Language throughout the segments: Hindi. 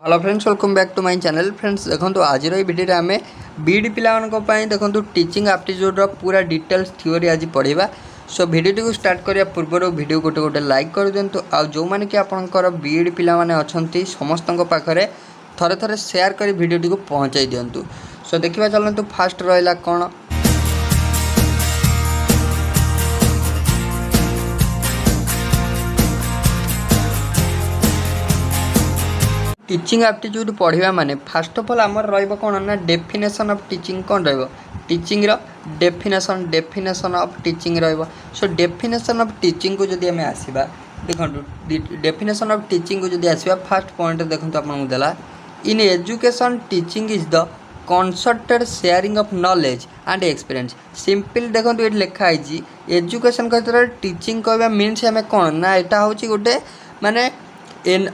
Hello friends, welcome back to my channel. Friends देखो आज भिडियो आम बीडी पाई देखो टीचिंग एप्टीट्यूड पूरा डिटेल्स थ्योरी आज पढ़ा। सो भिडियो को स्टार्ट करने पूर्व भिडियो गोटे गोटे लाइक कर दिंतु। आ जो मैंने कि आपंकर बीडी पिला माने अछंती समस्त पाखे थरे थरे शेयर कर भिडियो को पहुँचाई दिंतु। सो देखा चलतु फास्ट रहा कौन टीचिंग एप्टीट्यूड पढ़ा माने फास्ट ऑफ ऑल आमर रहा ना डेफिनेशन ऑफ टीचिंग कौन teaching definition of teaching so definition of teaching को जब आम आसवा देखो डेफिनेशन ऑफ टीचिंग को जब आसवा फास्ट पॉइंट देखो आपको देला in education teaching is the concerted sharing of knowledge and experience. Simple देखो ये लिखाई एजुकेशन क्षेत्र टीचिंग कहवा मीन्स आम कौन ना यहाँ हूँ गोटे माने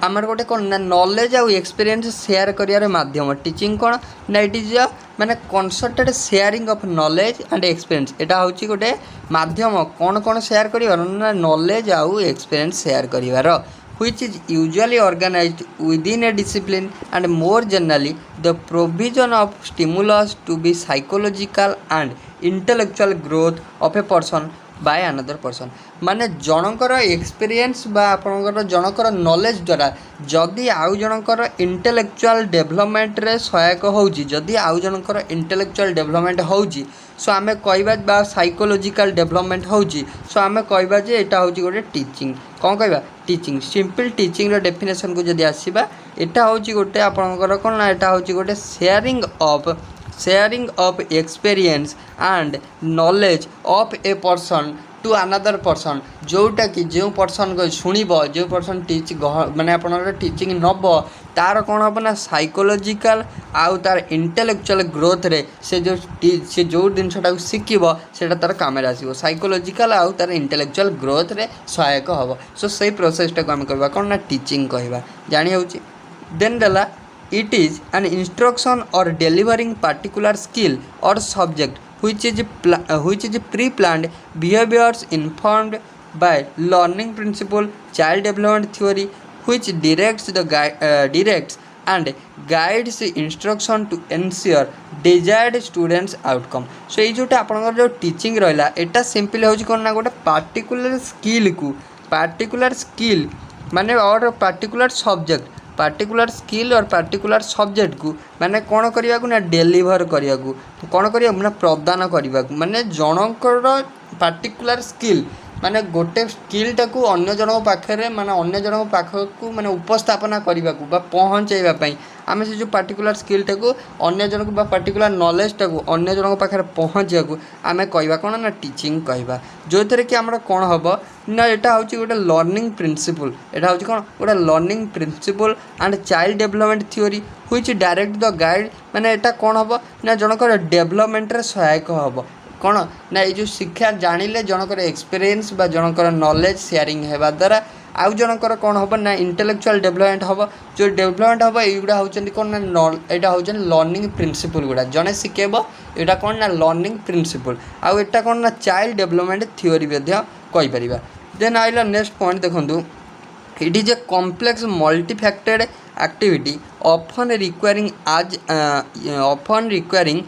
आमर गोटे कौन ना नॉलेज आउ एक्सपीरियंस शेयर कर माध्यम टीचिंग कौन ना इट इज माने concerted sharing of knowledge and experience. यहाँ हूँ गोटे माध्यम कौन कौन शेयर कर ना नॉलेज आउ एक्सपीरियंस शेयर कर which is usually organized within a discipline and more generally the provision of stimulus to be psychological and intellectual growth of a person by another person। माने जनकर एक्सपीरियंस बा आपनकर जनकर नॉलेज द्वारा जदि आउ जनकर इंटेलेक्चुअल डेवलपमेंट रे सहायक होउची जदि आउ जनकर इंटेलेक्चुअल डेवलपमेंट होउची सो आमे कहबा बा साइकोलॉजिकल डेवलपमेंट होउची सो आमे कहबा जे एटा होउची गोटे टीचिंग कौन कहबा टीचिंग। सिंपल टीचिंग रो डेफिनेशन को जदि आसीबा एटा होउची गोटे आपनकर कोन ना एटा होउची गोटे sharing of experience and knowledge of a person to another person जोटा कि जो पर्सन को शुणब जो पर्सन टीच माने आप टीचिंग नब तार कौन हम ना साइकोलॉजिकल आउ तार इंटेलेक्चुअल ग्रोथ रे से जो जिनटा शिखब से तार काम आसो साइकोलॉजिकल आउ तार इंटेलेक्चुअल ग्रोथ रे सहायक हम। सो से प्रोसेसटा को आम कहवा कौन ना टीचिंग कहवा जानी हो। देन देला it is an instruction or delivering particular skill or subject which is pre-planned behaviors informed by learning principle child development theory which directs and guides instruction to ensure desired students outcome। so ये जोटा आपनकर जो टीचिंग रहा एटा सिंपल हो कौन ना गोटे पार्टिकुलर स्किल माने और पार्टिकुलर स्किल और पार्टिकुलर सब्जेक्ट को माने कौन करने ना डेलीवर करने कौन कर ना प्रदान करने माने जनकर पार्टिकुलर स्किल माने गोटे स्किलटा को अन्य जन पाखे माने अन्य जन पाखक माने उपस्थापना करने को पहुँचाइवाई आम से जो पार्टिकुलर स्किलटा को अन्य जन को पार्टिकुलर नॉलेजटा को अन्य जन पाखे पहुँचा को आम कहवा कौन ना टीचिंग कहवा। जो थे कि आम कौन हम ना यहाँ हूँ गोटे लर्निंग प्रिंसिपल यहाँ हूँ कौन गोटे learning principle and child development theory which direct the guide माने यहाँ कौन हम ना जनकर डेवलपमेंट रे सहायक हम कौन ना ये जो शिक्षा जानिले जनकर एक्सपीरियंस बा जनकर नॉलेज शेयरिंग होगा द्वारा आउ जनकर कौन हम ना इंटेलेक्चुअल डेवलपमेंट हम जो डेवलपमेंट हम युवा होती कौन ना यहाँ हूँ लर्निंग प्रिंसिपल गुड़ा जड़े शिखेब यहाँ कौन ना लर्निंग प्रिंसिपल आउ एटा कौन ना चाइल्ड डेवलपमेंट थ्योरी कहीपर। देन आइला नेक्स्ट पॉइंट देखो it is a complex multifaceted activity often requiring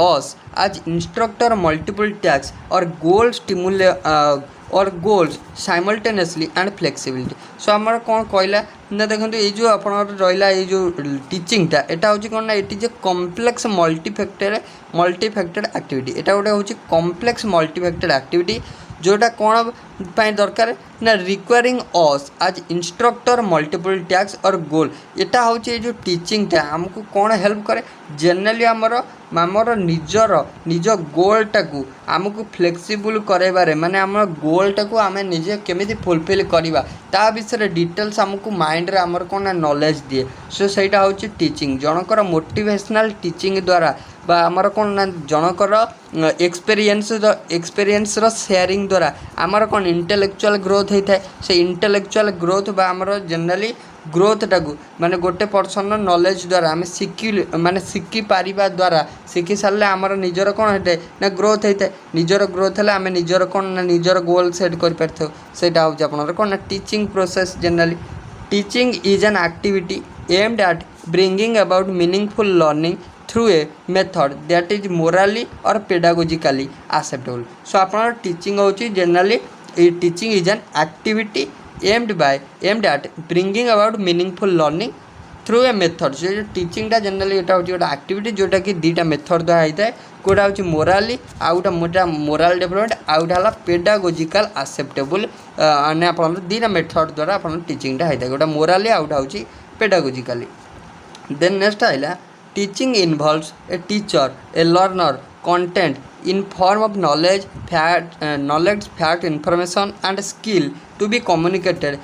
us as instructor multiple tasks or goals simultaneously and flexibility। सो आमर कौन कहला ना देखो ये जो आप रहा ये जो टीचिंगटा यहाँ हूँ कौन ना it is a complex multifaceted activity यहाँ गोटे हूँ कॉम्प्लेक्स मल्टीफैक्टेड एक्टिविटी जोटा कौन पाई दरकार ना रिक्वायरिंग अस आज इंस्ट्रक्टर मल्टीपल टास्क और गोल यहाँ हूँ ये जो टीचिंगटा आमको कौन हेल्प करे जनरली आमर निज गोलटा को आमको फ्लेक्सिबल कराइबारे माने आम गोलटा को आम निजे केमिति फुलफिल करवा ता विषय डिटेल्स आमको माइंड रे आमर कौन ना नॉलेज दिए। सो सहीटा हूँ टीचिंग जनकर मोटिवेशनल टीचिंग द्वारा बा आमर कौन ना जनकर एक्सपीरियंस शेयरिंग द्वारा आमर कौन इंटेलेक्चुअल ग्रोथ होता है से इंटेलेक्चुअल ग्रोथ बा आमर जनरली ग्रोथटा को माने गोटे पर्सन नॉलेज द्वारा आम शिखी पारिबा द्वारा शिखी सारे आमर निजर कौन होता है ना ग्रोथ होता है निजर ग्रोथ है आम निजर कौन ना निजर गोल सेट कर पारे से हूँ आप कौन ना teaching process. Generally teaching is an activity aimed at bringing about meaningful learning through a method that is morally और पेडागोजिकली एक्सेप्टेबल। सो आपन टीचिंग होची generally teaching is an activity aimed at bringing about meaningful learning through a method. से जो टीचिंगटा जनरली यहाँ हूँ गोटे एक्टिविटी जोटा कि दुईटा मेथड द्वारा होता है, गोटा हूँ मोराली आउटा मोराल डेभलपमेंट आउटा है पेडागोजिकल एक्सेप्टेबल मैंने आप दुईटा मेथड द्वारा आप टीचिंगटा होता है, गोटा मोराली आउटा हूँ पेडागोजिकली। देन नेक्स्ट आइला teaching involves a teacher a learner content in form of knowledge fact information and skill to be communicated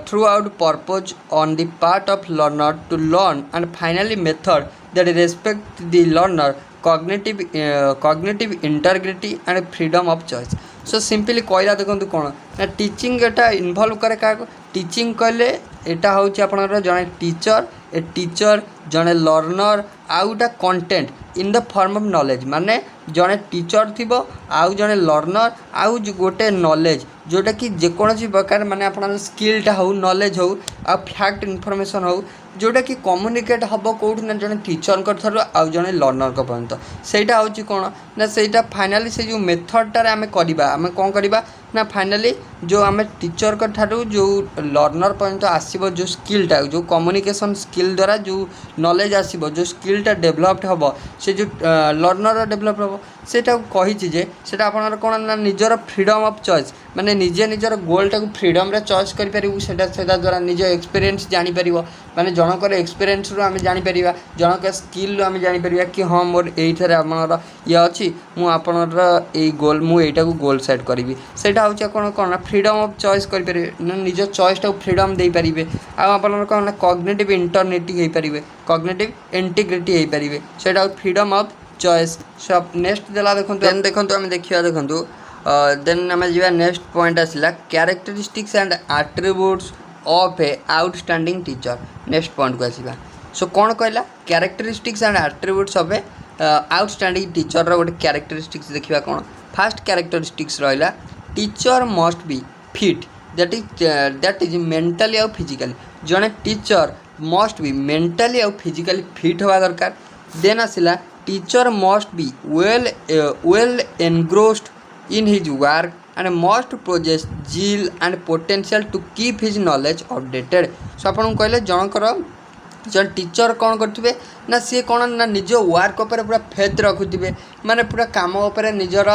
throughout purpose on the part of learner to learn, and finally method that respect the learner cognitive integrity and freedom of choice। So simply कहला देखो कौन ना टीचिंग एटा इनवॉल्व करे क्या टीचिंग कहले एटा हूँ आपनर जड़े टीचर ए टीचर जड़े learner outta content in the form of knowledge माने जड़े टीचर थी आउ जड़े लर्नर आउ गोटे नॉलेज जोटा कि जेकोसी प्रकार माने आपन स्किलटा हो नॉलेज हो आ फैक्ट इनफॉरमेशन हो जोटा कि कम्युनिकेट हम कौट ना जड़े टीचर ठार आउ जड़े लर्नर पर्यंत सेटा हूँ कौन ना सेटा फाइनाली से जो मेथडटार आम करवा आम कौन करवा ना फाइनाली जो आम टीचर ठारू जो लर्नर पर्यंत आसब जो स्किलटा जो कम्युनिकेशन स्किल द्वारा जो नॉलेज आसब जो स्किलटा डेभलप्ड हम से जो लर्नर डेभलप हम सेटा कही जे सेटा आपनर कौन ना निजर फ्रीडम ऑफ चॉइस माने निजे निजर गोलटा को फ्रीडम रे चॉइस कर पारिबु सेटा द्वारा निज एक्सपीरियंस जानि परिबो माने जनकर एक्सपीरियंस रो आम जानि परिबा जनकर स्किल रो आम जानि परिबा कि हां मोर एइथरे आपनर ये अछि मु आपनर ए गोल मु एटा को गोल सेट करिवि सेटा होछि कोन कोन फ्रीडम ऑफ चॉइस कर परिबे निज चॉइस टा फ्रीडम दे परिबे आ आपनर कोन कॉग्निटिव इंटरनेटी हे परिबे कॉग्निटिव इंटीग्रिटी हे परिबे सेटा फ्रीडम ऑफ चॉइस। सब नेक्स्ट देला देखंतु आम देखिया देखंतु देन आम जा नेक्स्ट पॉइंट आसला characteristics and attributes of A outstanding teacher. Next point को आसला सो कौन कहला characteristics and attributes of A outstanding teacher गोटे कैरेक्टरिस्टिक्स देखा कौन फास्ट कैरेक्टरिस्टिक्स रहा teacher must be fit that is mentally और फिजिकली जड़े टीचर मस्ट बी मेंटली और फिजिकली फिट हवा दरकार। देन आसला teacher must be well engrossed in his work and must possess zeal and potential to keep his knowledge updated। सो आपन कहले जनकर जन टीचर कौन करथिबे ना सी कौन ना निज वर्क उपर पूरा फेथ रखुथिबे माने पूरा काम उपर निजर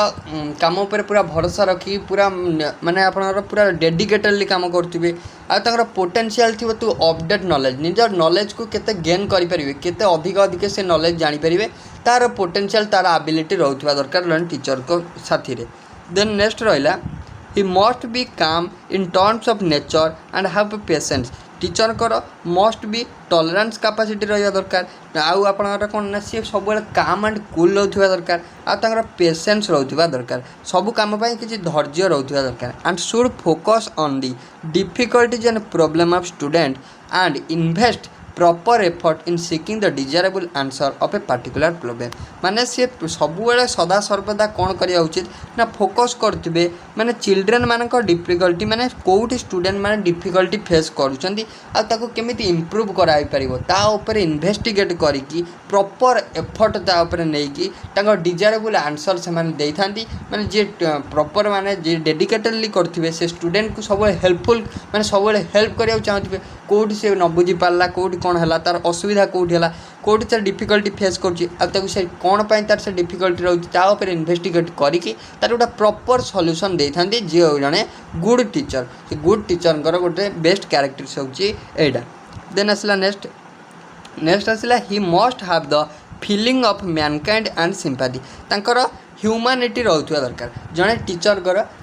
काम उपर पूरा भरोसा रखी पूरा माने आपनर पूरा डेडिकेटेडली काम करथिबे आ तंगर पोटेंशियल थिबो टू अपडेट नॉलेज निजर नॉलेज को केते गेन करि परिबे केते अधिक अधिक से नॉलेज जानि परिबे तार पोटेंशियल तार एबिलिटी रहउथबा दरकार जन टीचर को साथी रे। देन नेक्स्ट रहा ही मस्ट बी काम in terms of nature and have patience teacher कर मस्ट बी टॉलरेंस कैपेसिटी रहा दरकार आउ आपनर कौन ना सी सब काम एंड कूल रहउथबा दरकार आ पेशेंस रहउथबा दरकार सब काम पई किछि धैर्य रहउथबा दरकार and should focus on the difficulties and problem of student and invest proper effort in seeking the desirable answer of a particular problem माने सी सबुबले सदा सर्वदा कौन करिया उचित ना फोकस करथिबे माने चिल्ड्रेन मानक डिफिकल्टी माने कोउटी स्टूडेंट माने डिफिकल्टी फेस करूछंती आ ताको केमिति इंप्रूव कराई परिबो ता ऊपर इन्वेस्टिगेट करिकि प्रॉपर एफर्ट ता ऊपर नेकी ताको डिजायरेबल आंसर से माने देइथांती माने जे प्रॉपर माने जे डेडिकेटेडली करथिबे से स्टूडेंट को सब हेल्पफुल माने सब हेल्प करिया चाहथिबे कोउटी से न बुझी पारला कोउटी कौन है तार असुविधा कौटी है कौटी तार डिफिकल्टी फेस कर कौन पाई तार से डिफिकल्टी रोचे इन्वेस्टिगेट करके तार गोटे प्रॉपर सॉल्यूशन दे था जी जड़े गुड टीचर से गुड टीचर गोटे बेस्ट कैरेक्टरिस्टिक्स होची एडा। देन आसला नेक्स्ट आसला he must have the feeling of Mankind and sympathy तांकर ह्यूमानिटी रहउथबा दरकार जड़े टीचर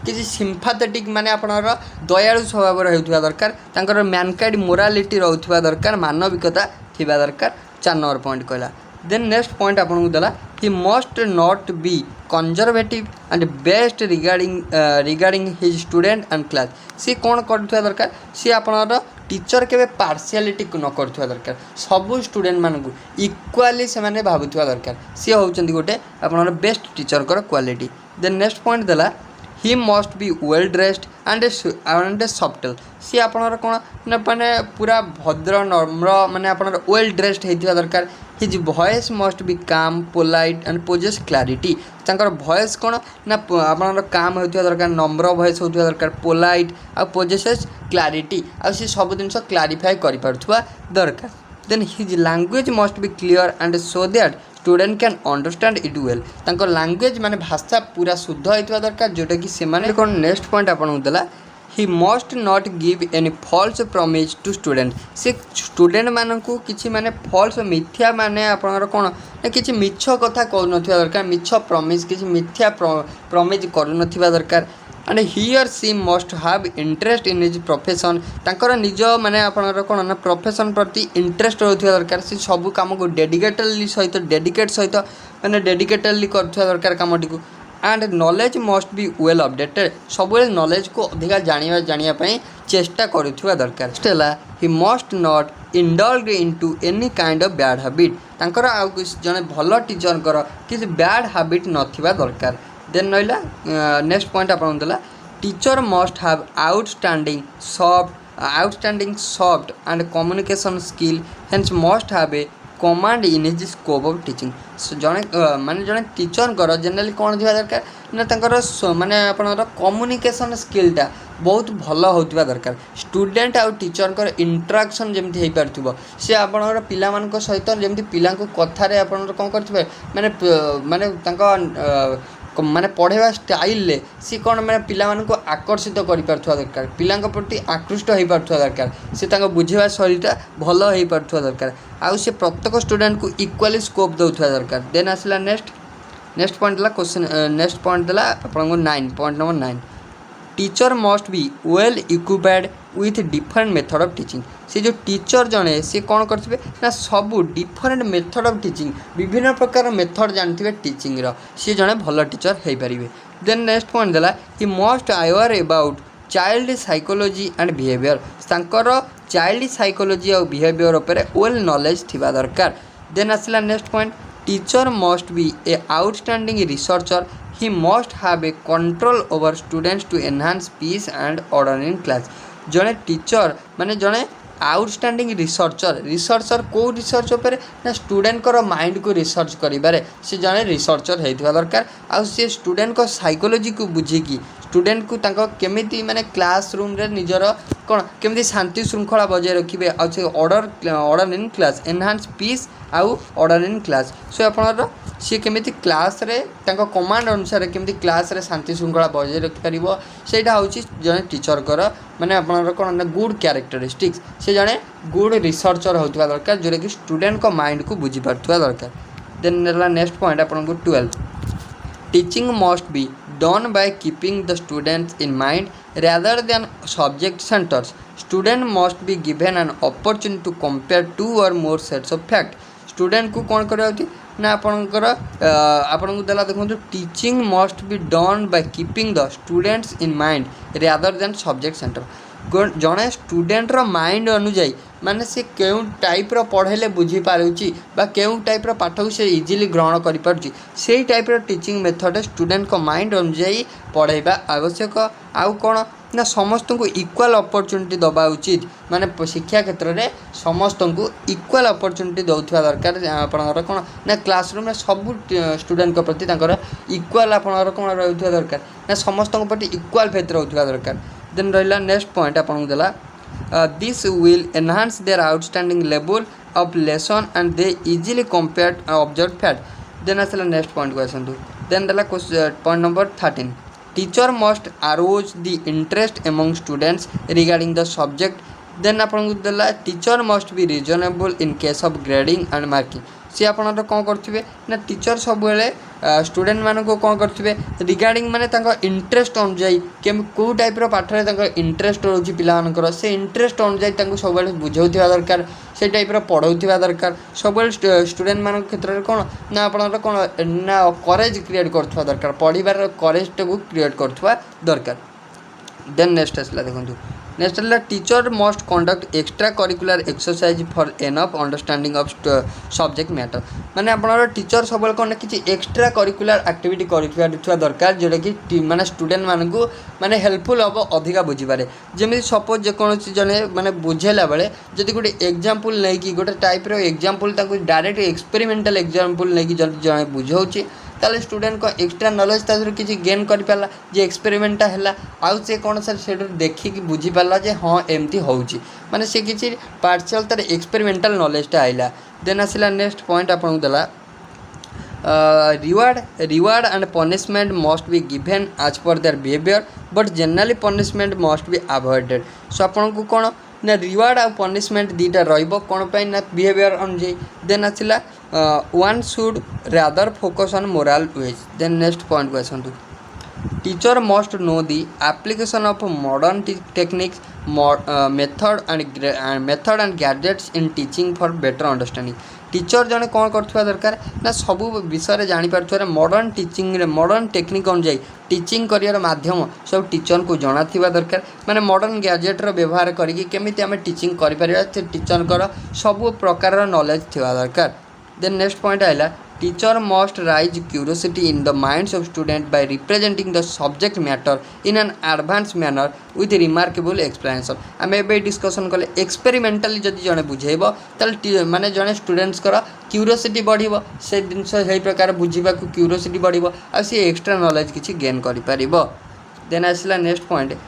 किसी सिम्फाथेटिक माने आपनर दयालु स्वभाव रहउथबा दरकार तांकर मैनकाइंड मोरालिटी रहउथबा दरकार मानविकता थिबा दरकार 4 नंबर पॉइंट कहला। देन नेक्स्ट पॉइंट आपन को देला ही must not be conservative and best regarding his student and class सी कौन करथबा दरकार सी आपनर टीचर के पार्शियालिटी न करथबा दरकार सबु स्टूडेंट मानकु इक्वाली से माने भाबुथबा दरकार सी होचंदी गोटे आपनर बेस्ट टीचर कर क्वालिटी। देन नेक्स्ट पॉइंट देला he must be well dressed and subtle सी आपणर कौन माने पूरा भद्र नम्र माने आपणर वेल ड्रेस्ड होता दरकार हिज भॉइस मस्ट बी काम पोलाइट एंड पोजेस क्लारिटी तांकर भॉइस कौन ना आपणर काम होता दरकार नम्र भॉइस होता दरकार पोलाइट आ पोजेसेस क्लारिटी आ सी सब जिन क्लारिफाई कर पारुथुवा दरकार then his language must be clear and so that student can understand it well तांको लैंग्वेज माने भाषा पूरा शुद्ध होता दरकार जोटा कि से माने कौन नेक्स्ट पॉइंट आपन देला ही must not give any false promise to student से स्टूडेंट मानकू किछि माने फॉल्स मिथ्या माने आपनर कोन ना किछि मिछ कथा कहू नथिबा दरकार मिछ प्रॉमिस किछि मिथ्या प्रॉमिस करू नथिबा दरकार एंड ही और she must have interest in his profession तांकर निज माने आपनर कोन ना प्रोफेशन प्रति इंटरेस्ट रहथिबा दरकार से सब काम को डेडिकेटेडली सहित माने डेडिकेटेडली करथिबा दरकार कामटी को and knowledge must be well updated सब नॉलेज को अधिका जानिया चेष्टा करुवा दरकार Stella he must not indulge into any kind of bad habit तांकर आ जने भल टीचर किसी बैड हैबिट नथिबा दरकार देन रहिला नेक्स्ट पॉइंट आपन देला teacher must have outstanding soft and communication skill hence must have a command in his scope of teaching जड़े माने जड़े टीचर कर जनरली कौन थी दरकार ना तांकर माने आपनर कम्युनिकेशन स्किलटा बहुत भल होता दरकार स्टूडेंट आउ टीचर कर इंटरेक्शन जमी हो पार्थिव सी आपनर पिला मान सहित जमी पिला कथार आपनर कौन करथिबे माने माने माने पढ़ेवा स्टाइल सी कौन मैंने पिला को आकर्षित कर दरकार पिला प्रति आकृष्ट हो पार्थिबा दरकार सी बुझेवा शैलीटा भल हो पार्थिबा दरकार आउ से प्रत्येक स्टूडेंट को इक्वाली स्कोप दौथुवा दरकार देन आसला नेक्स्ट पॉइंट देला क्वेश्चन नेक्स्ट पॉइंट देला आपन 9 point number 9 teacher must be well equipped with different method of teaching से जो टीचर जने से कौन करथिबे ना सब डिफरेंट मेथड ऑफ टीचिंग विभिन्न प्रकार मेथड जानथिबे टीचिंग रो से जने भल टीचर हे परिबे देन नेक्स्ट पॉइंट देला ही must aware about child psychology and behaviour तांकर चाइल्ड साइकोलॉजी और बिहेवियर उपर वेल नॉलेज थिबा दरकार देन आसला next point teacher must be A outstanding researcher he must have a control over students to enhance peace and order in class जड़े टीचर माने जड़े आउटस्टैंडिंग रिसर्चर को रिसर्च उपर ना स्टूडेंट को माइंड को रिसर्च करिबारे से जड़े रिसर्चर होइथिबा दरकार आ से स्टूडेंट को साइकोलॉजी को बुझिकी स्टूडेंट को तांको केमिति माने क्लासरूम रे निजर कोन केमिति शांति श्रृंखला बजाय रखिबे आ से order in class enhance peace आउ ऑर्डर इन क्लास सो आपनर सी केमिति क्लास रे तांको कमांड अनुसार केमिति क्लास रे शांति श्रृंखला बजाय रखि परिबो सेटा होची जने टीचर कर माने आपनर कोन ना गुड कैरेक्टरिस्टिक्स से जने गुड रिसर्चर होतबा दरकार जोरे कि स्टूडेंट को माइंड को बुझी पारथबा दरकार देन नेक्स्ट पॉइंट आपन को 12 teaching must be done by keeping the students in mind rather than subject centers. Student must be given an opportunity to compare two or more sets of fact. Student को कौन करा ना आपनकर आपन को देला देखो teaching must be done by keeping the students in mind rather than subject centre जड़े स्टूडेंट रो माइंड अनुजाई माने से केउ टाइप रो पढ़ेले बुझी पारुची बा केउ टाइप रो पाठ को से इजीली ग्रहण करि पारुची सेही टाइप रो टीचिंग मेथड स्टूडेंट को माइंड अनुजाई पढ़ाइबा आवश्यक आउ कोन ना समस्त को इक्वल अपॉर्चुनिटी दबा उचित माने शिक्षा क्षेत्र में समस्त को इक्वल अपॉर्चुनिटी दौथवा दरकार आपनकर कोन ना क्लासरूम में सब स्टूडेंट को प्रति तांकर इक्वल आपनकर कोन रहउथवा दरकार ना समस्त को प्रति इक्वल फेथ रहउथवा दरकार देन रहिला नेक्स्ट पॉइंट आपन देला this will enhance their outstanding level of lesson and they easily compare observed fact then asala next point question then dala point number 13 teacher must arouse the interest among students regarding the subject then आपन दला teacher must be reasonable in case of grading and marking सी आपन कौन करथिबे ना टीचर सब बेले स्टूडेंट मान को कौन करथिबे रिगार्डिंग माने तांको इंटरेस्ट अनुजाई केम को टाइप रो पाठ रे तांको इंटरेस्ट रहउची पिला मानकर से इंटरेस्ट अनुजाई तांको सब बेले बुझाउथिबा दरकार से टाइप रो पढाउथिबा दरकार सब बेले स्टूडेंट मान क्षेत्र रे कोन ना आपन कोन ना करेज क्रिएट करथवा दरकार पढिबार करेज को क्रिएट करथवा दरकार देन नेक्स्ट असला देखंतु नेक्स्ट है teacher must conduct extra curricular exercise for enough understanding of subject matter माने आपनर टीचर सब कौन किसी एक्स्ट्रा करिकुलर एक्टिविटी कर दरकार जोटा कि माने स्टूडेंट मानक माने हेल्पफुल हम अधिका बुझीपारे जमी सपोज जेकोसी जड़े माने बुझेला बेले जदि गोटे एग्जांपल नहीं कि गोटे type example direct experimental example नहीं कि जड़े बुझाऊँगी ताले स्टूडेंट को एक्स्ट्रा नॉलेज तादर किसी गेन कर पाला जे एक्सपेरिमेंटा है आउ से कौन सर से देखिक बुझीपारा जे हाँ एमती होउची माने से किसी पार्शियल तार एक्सपेरिमेंटल नॉलेजटा आइला देन आसला नेक्स्ट पॉइंट आपन देला reward and punishment must be given as per their behaviour but generally punishment must be avoided so आपन को कौन ना रिवार्ड आ पनिशमेंट दीटा रहिबो कौन पे ना बिहेवियर अनुଯାयी देन आसला one should rather focus on moral ways then next point को आसतु teacher must know the application of modern techniques method and gadgets in teaching for better understanding teacher जने कौन करथुवा दरकार ना सब विषय जानी पारथुवा मॉडर्न टीचिंग रे मॉडर्न टेक्निक अनुଯାयी टीचिंग करियर माध्यम सब टीचर को जना थिबा दरकार माने मॉडर्न गैजेट रो व्यवहार करिकि केमिति आमे टीचिंग करि परिबा से टीचर कर सब प्रकार नॉलेज थिबा दरकार देन नेक्स्ट पॉइंट आइला teacher must raise curiosity in the minds of student by representing the subject matter in an advance manner with remarkable explanation आम ए डिस्कसन कले एक्सपेरिमेंटाली जदि जड़े बुझेब ताले माने जड़े स्टूडेंट्स क्यूरियोसिटी बढ़ से जिन प्रकार बुझा क्यूरियोसिटी बढ़ आ सी एक्स्ट्रा नॉलेज किसी गेन कर देन आसला next point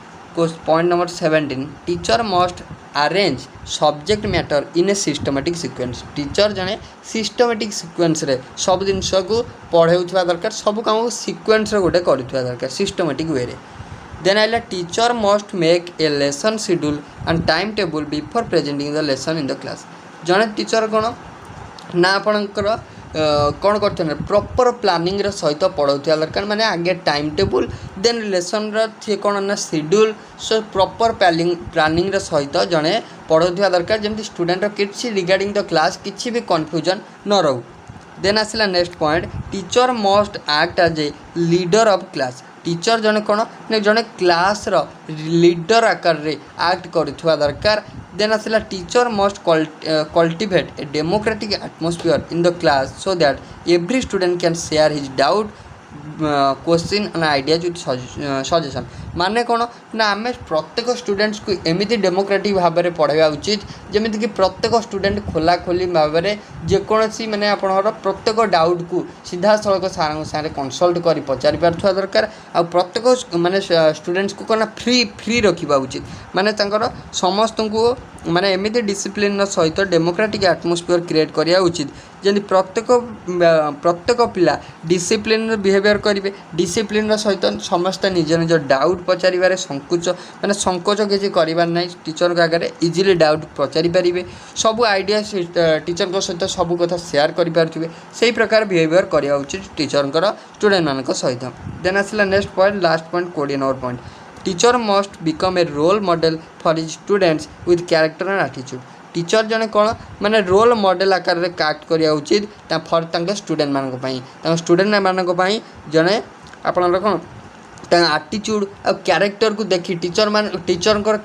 number 17 teacher must arrange subject matter in a systematic sequence teacher जने सिस्टमेटिक सिक्वेंस रे सब जिन को पढ़ाऊा दरकार सब काम सिक्वेंस गोटे करुवा दरकार सिस्टमेटिक वे रे देन आइला teacher must make a lesson schedule and time table before presenting the lesson in the class जने टीचर कौन ना आपणकर कौन कर प्रॉपर प्लानिंग सहित पढ़ाऊा दरकार माने आगे टाइम टेबल देन लेसन रे कौन ना शेड्यूल सो प्रॉपर प्लानिंग सहित जड़े पढ़ाऊा दरकार जमी स्टूडेंट किसी रिगार्डिंग द क्लास किसी भी कन्फ्यूजन न रो देन आसला next point teacher must act as a leader of class teacher जने कौन जड़े क्लास लीडर आकार रे एक्ट करुवा दरकार देन आसला teacher must cultivate a democratic atmosphere in the class so that every student can share his doubt question and ideas with suggestion माने कौन ना आम प्रत्येक स्टूडेंट्स को एमती डेमोक्रेटिक भाव में पढ़ाया उचित जमीक कि प्रत्येक स्टूडेंट खोला खोली भाव में जेकोसी माने आपणर प्रत्येक डाउट को सीधा सड़क सार सारे कंसल्ट कर पचारि पारुवा दरकार आ प्रत्येक माने स्टूडेंट्स को कौन फ्री रखा उचित माने समस्त को माने एमती डिसिप्लिन सहित डेमोक्रेटिक एटमोस्फियर क्रिएट करिया उचित जमी प्रत्येक पिला डिसिप्लिन बिहेवियर करेंगे डिसिप्लिन सहित समस्त निज निज डाउट पचारे संकोच माने संकोच किसी करार ना टीचर आगे इजिली डाउट पचारि पारे सब आइडिया टीचर सहित सब कथा शेयर करें से प्रकार बिहेवियर करा उचित टीचर स्टूडेंट मान सहित देन आसला next point last point 20 number point teacher must become a role model for his students with character and attitude teacher जने कौन माने रोल मॉडल आकार रे एक्ट करिया उचित फॉर स्टूडेंट मानक स्टूडेंट मानक जने आपन कौन आटीट्यूड आ क्यारेक्टर को देखी टीचर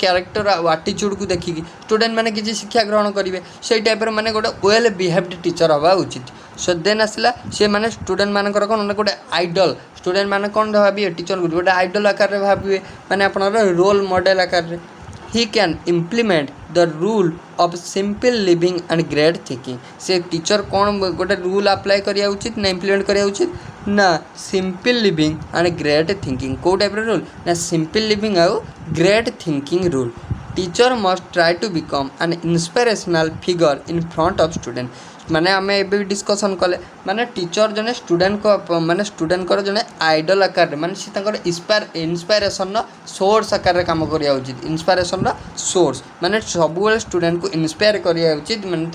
क्यारेक्टर आटीट्यूड को देखिकी स्टूडेंट माने किसी शिक्षा ग्रहण करेंगे से टाइप माने गोटे वेल बिहेव्ड टीचर हवा उचित सो देन आसला से माने स्टूडेंट मानकर कौन गोटे आइडल स्टूडेंट माने कौन भाविए टीचर को गोटे आइडल आकार भाविए माने आपनर रोल मॉडल आकार he can implement the rule of simple living and great thinking से टीचर कौन गोटे रूल अप्लाई करिया उचित ना इम्प्लीमेंट करिया उचित ना simple living and great thinking कौ टाइप रूल ना सिंपल लिविंग आउ great thinking rule teacher must try to become an inspirational figure in front of student माने आम ए डिस्कसन कले माने टीचर जने स्टूडेंट को माने स्टूडेंट को जने आइडल आकार माने सी इंस्पिरेशन सोर्स आकार काम करिया उचित इंस्पिरेशन सोर्स माने सब स्टूडेंट को इंस्पायर करिया उचित माने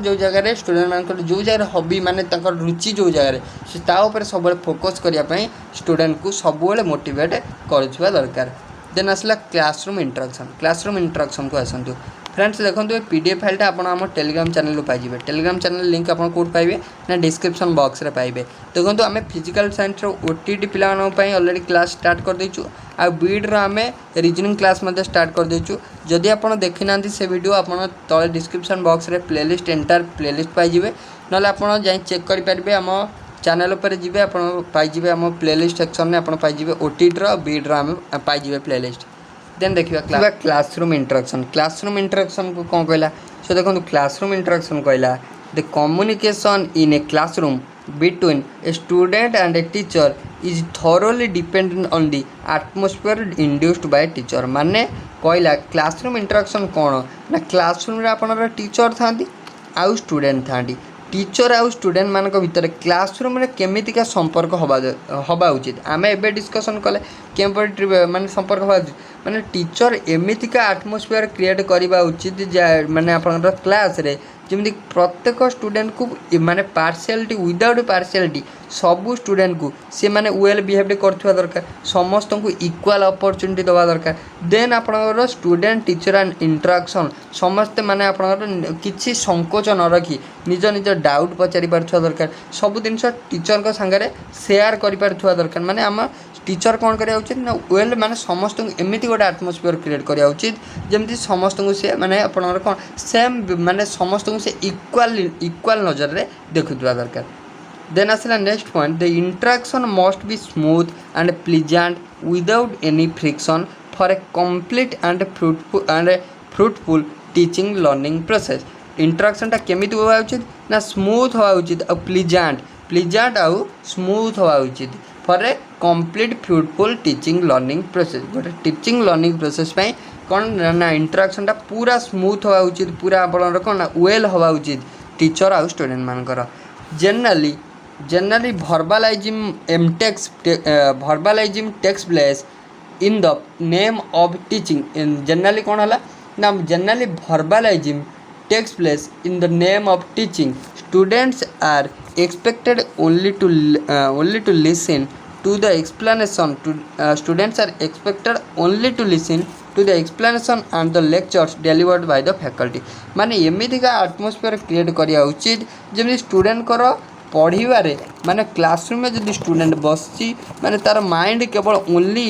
जो जगह स्टूडेंट मान जो जगह हॉबी माने रुचि जो जगह से सब फोकस करने स्टूडेंट को सब मोटिवेट करुवा दरकार देन आसला क्लासरूम इंटरेक्शन को आसतु फ्रेंड्स देखो ये पीडीएफ फाइलटा आप टेलीग्राम चैनल पाइबे। टेलीग्राम चैनल लिंक आप कौट पाइबे ना डिस्क्रिप्शन बॉक्स रे पाइबे। देखो आम physical science OTT Pilani already class start कर देचु आ बीड आम रीजनिंग क्लास स्टार्ट कर देचु। जदि आप देखी ना से वीडियो आप तले डिस्क्रिप्शन बॉक्स रे प्लेलिस्ट एंटायर प्लेलिस्ट पाइबे ना आप चेक करेंगे आम चैनल पर जी आप पाइबे आम प्लेलिस्ट सेक्शन में आप पाइबे ओटीटी बीड आम पाइबे प्लेलिस्ट। देन देखिए क्लासरूम इंटरेक्शन। क्लासरूम इंटरेक्शन को कौन कहला सो देखो क्लासरूम इंटरेक्शन कहला the communication in a classroom between a student and a teacher is thoroughly dependent on the atmosphere induced by teacher. माने कहला क्लासरूम इंटरेक्शन कौन ना क्लासरूम रे आपन टीचर थांती आउ स्टूडेंट थांती। टीचर आउ स्टूडेंट मान भितर क्लासरूम रे केमितिका संपर्क हवा उचित आम एवं डिस्कसन कले केमपर माने संपर्क हवा उचित माने टीचर एमितिका एटमॉस्फेयर क्रिएट करवा उचित माने आपन क्लास रे जमी प्रत्येक स्टूडेंट को माने पार्शियलिटी विदाउट पार्शियलिटी सबू स्टूडेंट को सी माने वेल बिहेव करथुवा दरकार समस्त को इक्वल अपॉर्चुनिटी दवा दरकार। देन आपनकर स्टूडेंट टीचर एंड इंटरेक्शन समस्ते माने आपनकर किछि संकोच न रखी निज निज डाउट पचारि पारथुवा दरकार सब दिन टीचर को संगे शेयर करि पारथुवा दरकार। माने आम टीचर कौन करा उचित ना वेल माने समस्त एमती गोटे आटमोस्फियर क्रिएट करा उचित जमती समस्त को से माने आपनकर कौन सेम माने समस्त को से इक्वल नजर रे देखुवा दरकार। देन आसला next point the interaction must be smooth and pleasant without any friction for a complete and fruitful teaching learning process. Interaction टा केमिति होवा उचित ना स्मूथ होवा उचित और प्लीजेंट आउ स्मूथ होवा उचित for a complete fruitful teaching learning process. गोटे टीचिंग लर्निंग प्रोसेस पे कौन ना इंटरेक्शन टा पूरा स्मूथ होवा उचित पूरा आपन कौन ना वेल होवा उचित टीचर आउ स्टूडेंट मानकर। Generally verbalizing takes place in the name of teaching। Generally कौन है ना generally verbalizing takes place in the name of teaching। Students are expected only to listen to the explanation students are expected only to listen to the explanation and the lectures delivered by the faculty। माने एमिति का एटमॉस्फेयर क्रिएट करिया उचित जमी स्टूडेंट कर पढ़ारे माने क्लासरूम में जब स्टूडेंट बसची माने तार माइंड केवल ओनली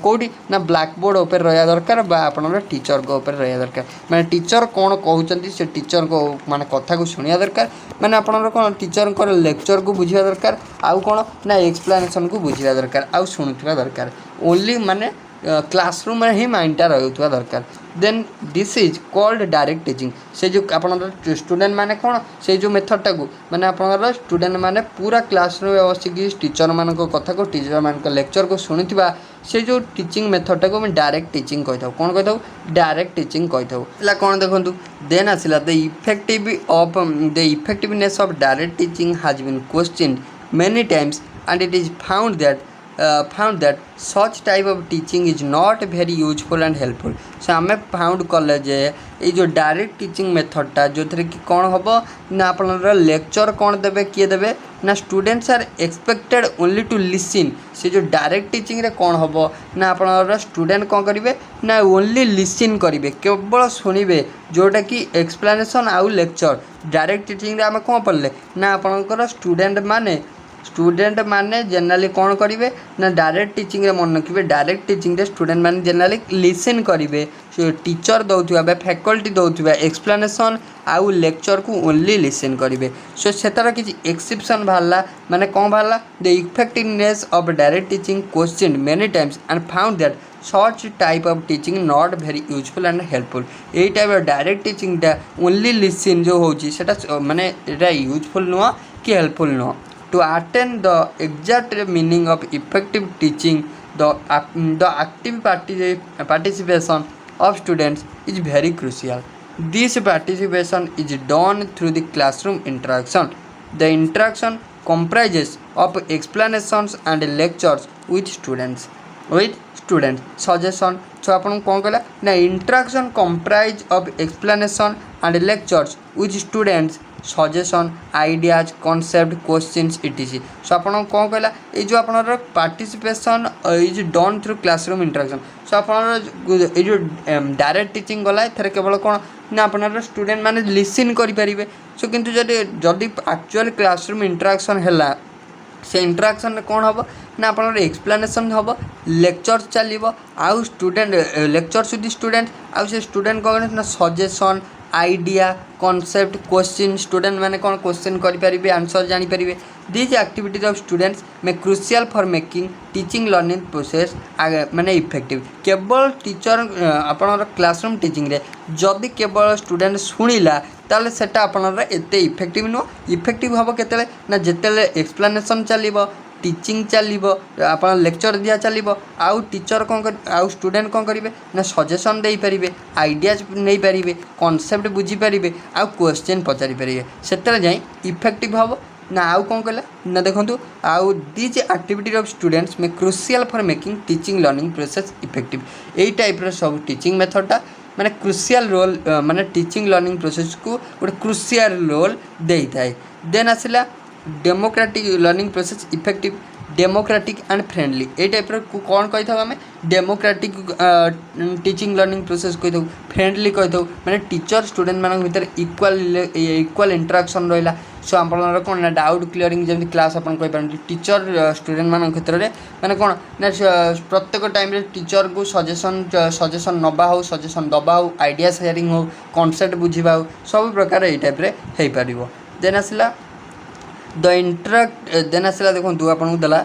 कौटी ना ब्लैक बोर्ड ऊपर रहा दरकार बा आपन टीचर को ऊपर रहा दरकार। माने टीचर कौन कहते से टीचर को माने कथा को शुणिया दरकार माने आपन कौन टीचर को लेक्चर को बुझा दरकार आउ कौन ना एक्सप्लेनेशन को बुझा दरकार आउ शुणुवा दरकार ओनली माने क्लासरूम में ही माइंडटा रहा दरकार। Then this is called direct teaching. से जो आप स्टूडेंट माने कौन से जो मेथडटा को माने आप स्टूडेंट माने पूरा क्लासरूम में बसिकी टीचर मान कथा को टीचर मान लेक्चर को शुणुवा से जो टीचिंग मेथडटा को डायरेक्ट टीचिंग कही था कौन कही था डायरेक्ट टीचिंग कही था कौन देखो। देन आसला the effectiveness of direct teaching has been questioned many times and it is found that such type of teaching is not very useful and helpful। से आम फाउंड कले जे ये जो डायरेक्ट टीचिंग मेथडटा जो थे कि कौन हम ना आप लेक्चर कौन देवे किए देवे ना students are expected only to listen. से जो डायरेक्ट टीचिंग रे कौन हम ना आप स्टूडेंट कौन करेंगे ना ओनली लिसन करेंगे केवल शुणवे जोटा कि एक्सप्लेनेशन आउ लेक्चर। डायरेक्ट टीचिंग रे आम कौन पढ़ले ना आपनकर स्टूडेंट माने जनरली कौन करेंगे ना डायरेक्ट टीचिंग रे मन रखिए डायरेक्ट टीचिंग रे स्टूडेंट माने जनरली लिसन करेंगे टीचर दौथुवा फैकल्टी दौथुवा एक्सप्लेनेशन आउ लेक्चर को ओनली लिसन करेंगे। सो सेतार किसी एक्सेप्शन बाहरला माने कौन बाहरला the effectiveness of direct teaching question many times and found that such type of teaching not very useful and helpful। यही टाइप डायरेक्ट टीचिंग टा ओनली लिसन जो होची सेटा माने एटा यूजफुल नुह कि हेल्पफुल नुह। To attain the exact meaning of effective teaching, the active participation of students is very crucial। This participation is done through the classroom interaction। The interaction comprises of explanations and lectures with students। Suggestion so आपन कौन कहला ना interaction comprise of explanation and lectures with students suggestion ideas concept questions etc so आपन कौन कहला ये जो आप participation is done through classroom interaction so आप जो डायरेक्ट टीचिंग गला एथरे केवल कौन ना अपन स्टूडेंट मैंने लिसन करें सो किंतु जदि एक्चुअल क्लासरूम इंटरेक्शन है से इंटरेक्शन कौन हम ना आप एक्सप्लेनेशन हम लेक्चर चलो आउ स्टूडेंट लेक्चर सुधी स्टूडेंट आउ से स्टूडेंट कौन ना suggestion idea concept question student मैंने कौन क्वेश्चन करेंगे आंसर जानीपर दीज एक्टिविटीज ऑफ स्टूडेंट्स में crucial for making teaching learning process माने इफेक्टिव केवल टीचर आपन क्लासरूम टीचिंग रे जदि केवल स्टूडेंट शुणिला ताले सेटा आपन एते इफेक्टिव नुह इफेक्टिव हम केते ना जिते एक्सप्लेनेशन चलो टीचिंग चलो आप लेक्चर दिया चलो आउ टीचर कौन कर आउ स्टूडेंट कौन करेंगे ना सजेसन दे पारे आइडियाज नहीं पारे कॉन्सेप्ट बुझीपारे आउ क्वेश्चन पचारि पारे से जाए इफेक्टिव हम ना आउ कौन कहला ना देखो आउ दीज एक्टिविटी ऑफ स्टूडेंट्स में crucial for making teaching learning process effective यही टाइप सब टीचिंग मेथडटा माने क्रुशियल रोल माने टीचिंग लर्निंग प्रोसेस को गोटे क्रुशियल रोल दे थाए देन आसला democratic learning process effective democratic and friendly ये टाइप कौन कही था आम डेमोक्रेटिक टीचिंग लर्निंग प्रोसेस कही था फ्रेंडली कही था मैंने टीचर स्टूडेंट मान भर इक्वाल इंटरेक्शन रहा सो आप कौन ना डाउट क्लीयरिंग जमी क्लास आप टीचर स्टूडेंट मान क्षेत्र में मैंने कौन ना प्रत्येक टाइम टीचर को सजेसन नवा हो सजेसन दबा हो आइडिया शेयरिंग हो कॉन्सेप्ट बुझा हो सब प्रकार ये टाइप हो पार देन आसला द इंटरेक्ट देन आसला देखो आपको देला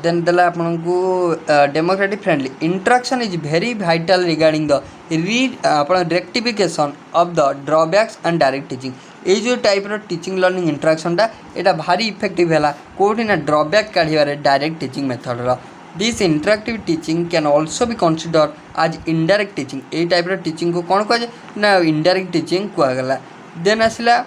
देन देला आपन को democratic friendly interaction is very vital regarding the rectification of the drawbacks and direct teaching ये जो टाइप टीचिंग लर्निंग इंटरेक्शनटा यहाँ भारी इफेक्टिव है कौटी ना ड्रॉबैक काढ़े direct teaching method this interactive teaching can also be consider आज इनडायरेक्ट टीचिंग ये टाइप टीचिंग को कौन कहुए ना इनडायरेक्ट टीचिंग कहगला देन आसला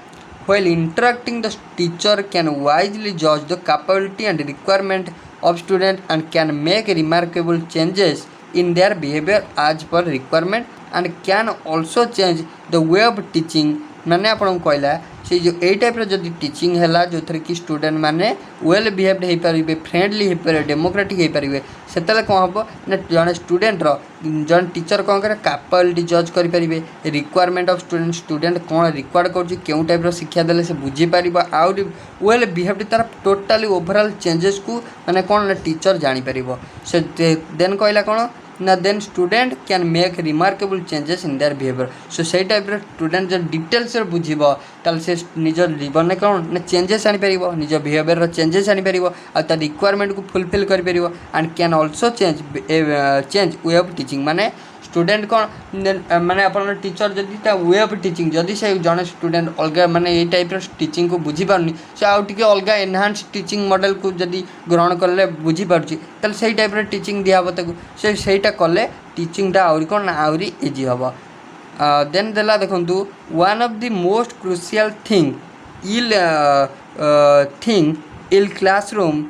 while interacting the teacher can wisely judge the capability and requirement of student and can make remarkable changes in their behavior as per requirement and can also change the way of teaching माने आपन कहला से जो ए टाइप जदि टीचिंग है जो थरे कि स्टूडेंट माने वेल बिहेव्ड हो पारे फ्रेंडली हो पारे डेमोक्रेटिक हो पारे से कौन हम ना जन स्टूडेंट जन टीचर कौन करे कैपेबिलिटी जज करें रिक्वायरमेंट ऑफ स्टूडेंट स्टूडेंट कौन रिक्वायर कर टाइप शिक्षा देले से बुझीपार आउट वेल बिहेव्ड तार टोटाली ओवरऑल चेंजेस को माने कौन ना टीचर जानीपर से देन कहला कौन ना then student can make remarkable changes in their behaviour so से टाइप स्टूडेंट जो डिटेल्स बुझब ताल से निज जीवन में कौन ना चेंजेस आनीपर निज बिहेवियर चेंजेस आनीपर आ रिक्वायरमेंट को फुलफिल कर and can also change way of teaching माने स्टूडेंट कौन माने अपन टीचर जदि वे ऑफ टीचिंग जदि से जन स्टूडेंट अलग माने ये टाइप टीचिंग को बुझी पारनी से आउ टिके अलग एनहांस टीचिंग मॉडल को जदि ग्रहण कले बुझी पारुची ताल से टाइप टीचिंग दिहब ताको सेटा कले टीचिंगटा आउरी कौन आउरी इजी हम देन देला देखंतु one of the most crucial thing in classroom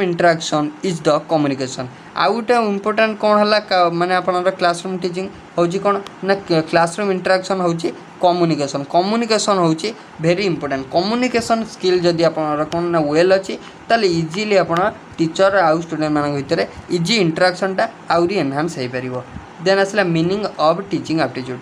interaction is the communication आउ गोटे इम्पोर्टाट कौन है माने आपन क्लासरूम टीचिंग होची कौन ना क्लासरूम इंटरेक्शन होची कम्युनिकेशन कम्युनिकेशन होची वेरी इंपोर्टेंट कम्युनिकेशन स्किल जदि आपन कौन ना वेल अच्छी ताले इजीली आपन टीचर आउ स्टूडेंट मान भितर इजी इंटरेक्शनटा आउरी एनहांस हो पार देन आसला meaning of teaching aptitude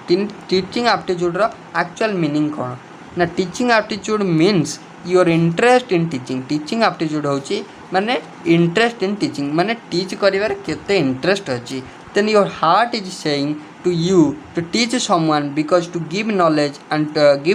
teaching aptitude actual meaning कौन ना teaching aptitude means your interest in teaching aptitude होची माने इंटरेस्ट इन टीचिंग माने टीच करिवार केते इंटरेस्ट अछि then your heart is saying to you to teach someone because to give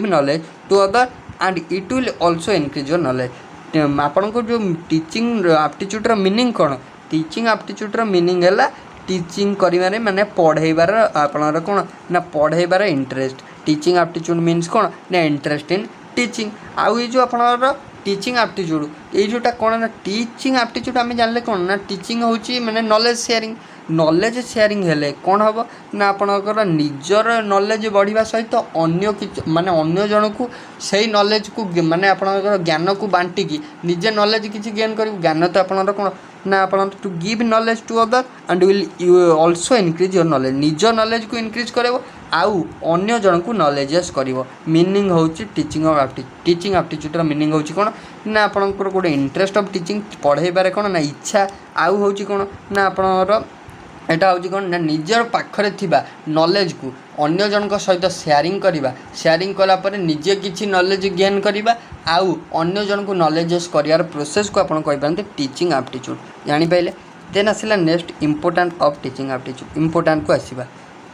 knowledge to other and it will also increase your knowledge आपन को जो टीचिंग एप्टीट्यूड रो मीनिंग कोन टीचिंग एप्टीट्यूड रो मीनिंग हैला टीचिंग करिवारे माने पढ़ेबार आपन कोन ना पढ़ेबार इंटरेस्ट टीचिंग एप्टीट्यूड मीन्स कोन ना इंटरेस्ट इन टीचिंग आउ ये जो आपन टीचिंग एप्टीट्यूड ये जोटा कौन ना टीचिंग एप्टीट्यूड आम जानले कौन ना टीचिंग होची माने नॉलेज शेयरिंग हेले कौन हम ना आपणकर निजर नॉलेज बढ़िया सहित अन्य माने अन्य जन को सही नॉलेज को माने आपणकर ज्ञान को बांटिकी निजे नॉलेज किसी गेन कर ज्ञान तो आपणकर कौन ना आपण to give knowledge to other and will you also increase your knowledge निज नॉलेज को इनक्रीज करेबो आउ अन्य जन को नॉलेजेस करिवो मीनिंग होची teaching of aptitude teaching aptitude रो मीनिंग होची कोन ना आपनकर गोटे इंटरेस्ट ऑफ टीचिंग पढ़ेबारे कोन ना इच्छा आउ होची कोन ना आपनर एटा हूँ कौन ना निजर पाखरे थिबा नॉलेज को अन्य जन सहित शेयरिंग करवा शेयरिंग कलापर निजे किसी नॉलेज गेन करवा आउ अन्य जन को नॉलेजेस करार प्रोसेस को आपन कहि पारते टीचिंग एप्टीट्यूड जानि पाइले। देन आसिला next important of teaching aptitude important को आसीबा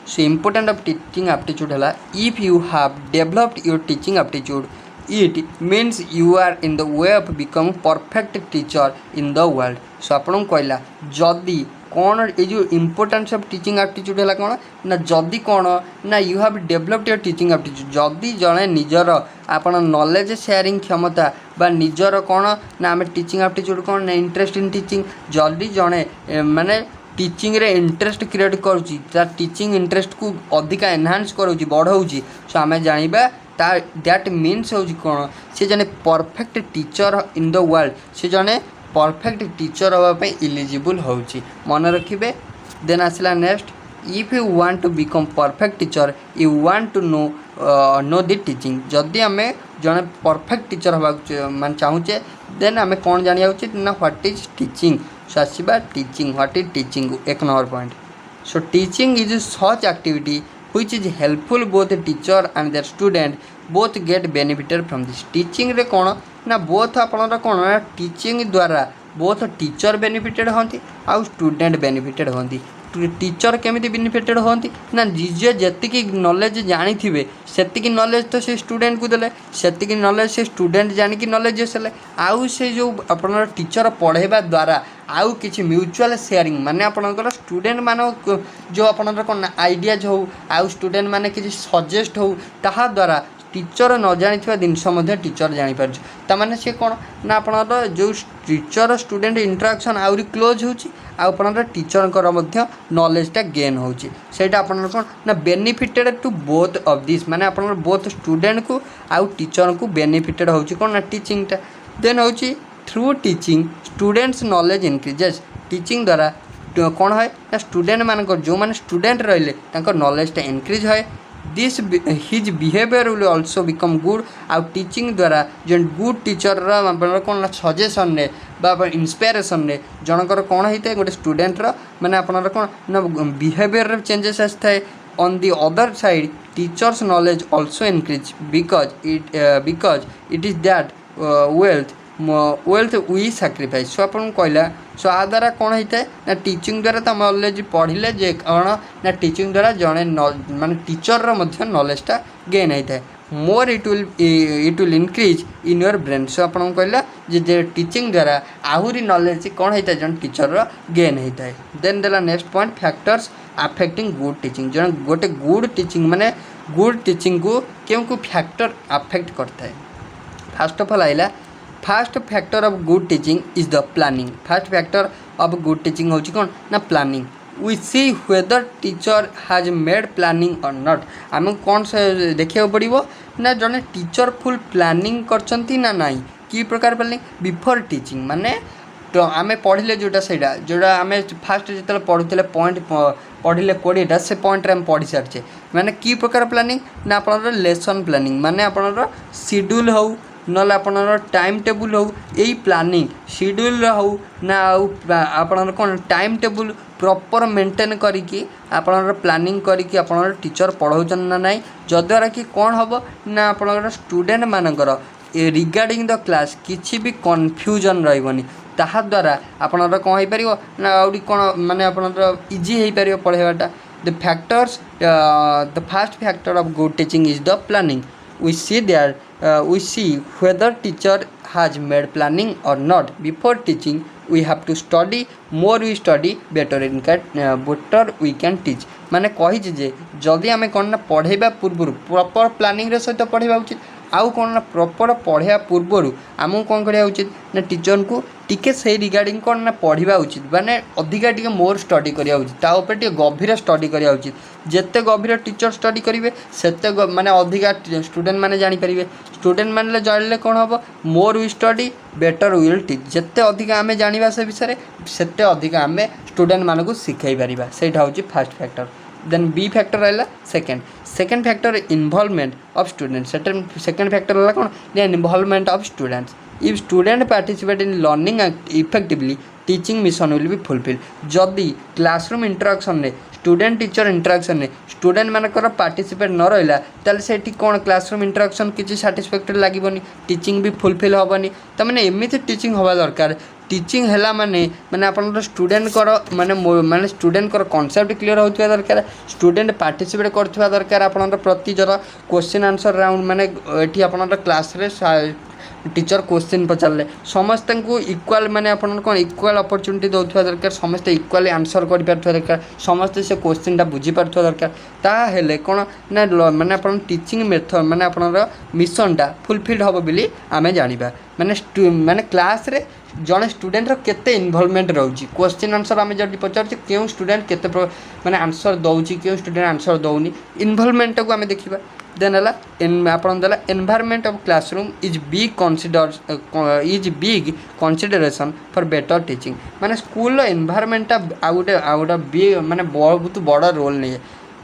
so important of teaching aptitude है if you have developed your teaching aptitude it means you are in the way of become perfect teacher in the world. So आपन कहला जदि कौन ये जो इम्पोर्टेंस ऑफ टीचिंग एप्टीट्यूड है कौन ना जदि कौन ना you have developed your teaching aptitude जदि जड़े निजर आपण नॉलेज शेयरिंग क्षमता बा निजर कौन ना आम टीचिंग एप्टीट्यूड कौन ना इंटरेस्ट इन टीचिंग जदि जड़े माने टीचिंग रे इंटरेस्ट क्रिएट करुँची टीचिंग इंटरेस्ट को अधिका एनहांस करुँची बढ़ाऊँची सो आम जाना दैट मीन्स हो कौन से जने perfect teacher in the world से जने परफेक्ट टीचर हाँपाई इलिजिबल होची मन रखिए। देन आसला next if you want to become perfect teacher you want to know the teaching जदि आम जड़े परफेक्ट टीचर हवा मान चाहूचे देन आम कौन जाना ना व्हाट इज टीचिंग सो आसवा टीचिंग व्हाट इज टीचिंग एक number point. So teaching is such activity which is helpful both teacher and their student both get benefited from this teaching रे कौन ना बोथ आपन कौन ना टीचिंग द्वारा बोथ टीचर बेनिफिटेड होती आउ स्टूडेंट बेनिफिटेड होती टीचर केमिति बेनिफिटेड होती ना निजे जेतिकी नॉलेज जानी थे सेतिकी नॉलेज तो से स्टूडेंट को देले सेतिकी नॉलेज से स्टूडेंट जानिकी नॉलेज हेले आउ से जो अपन टीचर पढ़ेबा द्वारा आउ किसी म्यूचुअल शेयरिंग माने आपनकर स्टूडेंट मान जो आपनकर कौन आइडियाज हो आउ स्टूडेंट माने किसी सजेस्ट हो ताहा द्वारा टीचर न जानी जिनस टीचर जापर ताने सी कौन ना आपनर जो टीचर स्टूडेंट इंटराक्शन आउरी क्लोज होपर टीचर नॉलेजटा गेन होटा आप कौन ना benefited to both of this माने आप बोथ स्टूडेंट को आउ टीचर को बेनिफिटेड हो कौन ना टीचिंगटा। देन हो through teaching students knowledge increases teaching द्वारा कौन है ना स्टूडेंट मान जो मैंने स्टूडेंट रही नॉलेजटा इनक्रीज है this his behaviour will also become good आउ टीचिंग द्वारा जो गुड टीचर कौन ना सजेसन ने इन्स्पिरेसन ने जनकर कौन होता है गोटे स्टूडेंट माने आपनर कौन ना बिहेवियर चेंजेस आए on the other side teachers knowledge also increase because it is that wealth we sacrifice so आपन कहला सो आ द्वारा कौन होता है ना टीचिंग द्वारा तो नॉलेज पढ़ले जे कौन ना टीचिंग द्वारा जड़े माने टीचर नॉलेजटा गेन होता है more it will increase in your brain so आपन कहला जे टीचिंग द्वारा आहुरी नॉलेज कौन होता है जन टीचर गेन होता है। देन देला next point factors affecting good teaching जन गोटे गुड टीचिंग माने गुड टीचिंग को क्यों को फैक्टर अफेक्ट करता है। फर्स्ट ऑफ ऑल आइला first factor of good teaching is the planning first factor of good teaching होची कौन ना planning we see whether teacher has made planning or not आम कौन से देखा पड़ो ना जड़े टीचर फुल प्लानिंग करचंती ना नहीं कि प्रकार प्लानिंग बिफोर टीचिंग माने तो आम पढ़ले जोटा सेटा जोटा आम फास्ट जो पढ़ुले पॉइंट पढ़ले 20टा से पॉइंट आम पढ़ी सारी माने कि प्रकार प्लानिंग ना आपनर लेसन प्लानिंग माने आपनर शेड्यूल हो ना आपनर टाइम टेबुल हो यही प्लानिंग शेड्यूल हो ना आपनर कौन टाइम टेबुल प्रॉपर मेंटेन करिकी आपनर प्लानिंग करिकी आपनर टीचर पढ़ाउछन ना नहीं जद्वारा कि कौन हम ना आपनर स्टूडेंट मानकर रिगार्डिंग द क्लास किसी भी कन्फ्यूजन रही ताहा द्वारा आपनर कौन हो पार ना आउरी कौन माने आपनर इजी हो पार पढ़ाइबाटा the factors the first factor of good teaching is the planning we see whether teacher has made planning or not before teaching we have to study more we study better we can teach माने कही जे जदि आम कौन ना पढ़ेबा पूर्व प्रॉपर प्लानिंग रे सहित पढ़ेबा उचित आउ कौन ना प्रॉपर पढ़ाया पूर्वर आमको कौन करा उचित ना टीचर को टिके से रिगार्डिंग कौन ना पढ़ा उचित माने अधिका टिके मोर स्टडी करा उचित ता ऊपर टिके गभीर स्टडी करा उचित जेते गभीर टीचर स्टडी करेंगे सेते माने अधिका स्टूडेंट माने जानी पारिबे स्टूडेंट माने जानले कौन हम more we study better will teach जेते अधिका आमे जानिबा से विषय सेते अधिका आमे स्टूडेंट मानकु सिखाई पारिबा सेटा होची first factor then B factor रहला second factor involvement of students second factor रहला कौन involvement of students if student participate in learning effectively teaching mission will be fulfil जदि क्लासरूम इंटरेक्शन ने स्टूडेंट टीचर इंटरेक्शन ने स्टूडेंट मानकर पार्टिसिपेट न रहा ताले सेठी कौन क्लासरूम इंटरेक्शन किसी साटिस्फैक्टरी लगे टीचिंग भी फुलफिल हेनी तो मैंने एमती टीचिंग हवा दरकार टीचिंग है माने माने आपन स्टूडेंट माने माने स्टूडेंट कॉन्सेप्ट क्लियर होता दरकार स्टूडेंट पार्टिसिपेट करथिबा दरकार आपन प्रति जरा क्वेश्चन आंसर राउंड माने एठी आपन क्लास रे टीचर क्वेश्चन पचारे समस्त को इक्वाल माने आपन कौन इक्वाल अपॉर्चुनिटी दौथा दरकार समस्ते इक्वाली आंसर कर पारथुवा दरकार समस्ते से क्वेश्चनटा बुझी पारथुवा दरकार ताहेले कौन ना माने आपन टीचिंग मेथड माने आपन मिशनटा फुलफिल हम बोली आमे जानिबा माने माने क्लास रे जड़े स्टूडेंट केते इन्वॉल्वमेंट रोची क्वेश्चन आंसर आम जब पचार क्यों स्टूडेंट केते माने आंसर दौची क्यों स्टूडेंट आंसर दौनी इन्वॉल्वमेंट को आम देखा देन है आपन देला environment of classroom is big consideration for better teaching माने स्कूल एनवायरनमेंट आउट बिग माने बहुत बड़ रोल नहीं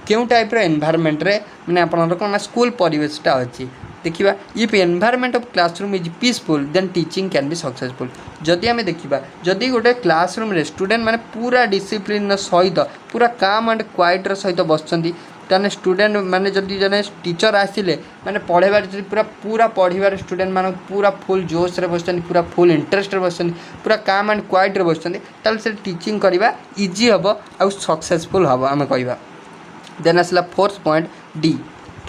क्यों टाइप एनवायरनमेंट रे माने आपन कौन स्कूल परिवेशटा अच्छी देखा if environment of classroom is peaceful then teaching can be successful जदि आम देखा जदि गोटे क्लासरूम रे स्टूडेंट माने पूरा डिसिप्लिन सहित पूरा काम एंड क्वाइट सहित बसचंदी ताने स्टूडेंट माने जदि जने टीचर आसिले माने पढ़ेबार पूरा पूरा पढ़िबार स्टूडेंट मान पूरा फुल जोश रे बसचंदी पूरा फुल इंटरेस्ट रे बसचंदी पूरा काम एंड क्वाइट रे बसचंदी ताले से टीचिंग करबा इजी हबो आ सक्सेसफुल हबो आम कहबा देन आसला fourth point D